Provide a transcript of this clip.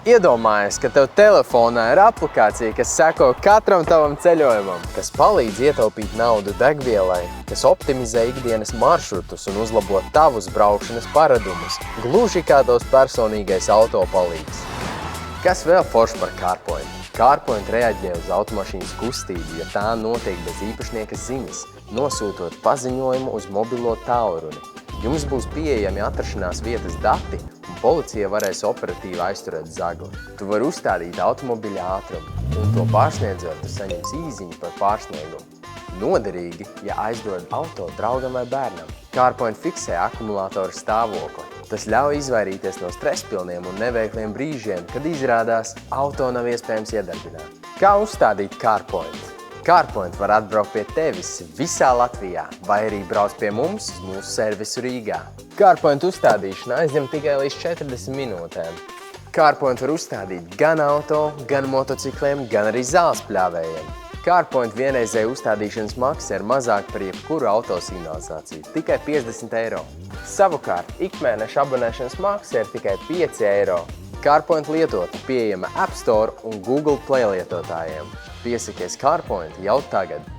Iedomājies, ka tev telefonā ir aplikācija, kas seko katram tavam ceļojumam, kas palīdz ietaupīt naudu degvielai, kas optimizē ikdienas maršrutus un uzlabo tavus braukšanas paradumus, gluži kā tavs personīgais auto palīgs. Kas vēl forši par CarPoint? CarPoint reaģē uz automašīnas kustību, ja tā notiek bez īpašnieka ziņas, nosūtot paziņojumu uz mobilo tālruni. Jums būs pieejami atrašanās vietas dati, un policija varēs operatīvi aizturēt zagli. Tu vari uzstādīt automobiļa ātrumu, un to pārsniedzot, tu saņemsi īziņu par pārsniegumu. Noderīgi, ja aizdod auto draugam vai bērnam. CarPoint fiksē akumulātora stāvokli. Tas ļauj izvairīties no stresspilniem un neveikliem brīžiem, kad izrādās auto nav iespējams iedarbināt. Kā uzstādīt CarPoint? CarPoint var atbraukt pie tevis visā Latvijā, vai arī brauc pie mums uz mūsu servisu Rīgā. CarPoint uzstādīšana aizņem tikai līdz 40 minūtēm. CarPoint var uzstādīt gan auto, gan motocikliem, gan arī zāles pļāvējiem. CarPoint vienreizēja uzstādīšanas maksa ir mazāk par jebkuru autosignalizāciju, tikai 50 eiro. Savukārt, ikmēneša abonēšanas maksa ir tikai 5 eiro. CarPoint lietotne pieejama App Store un Google Play lietotājiem. Piesakies CarPoint jau tagad!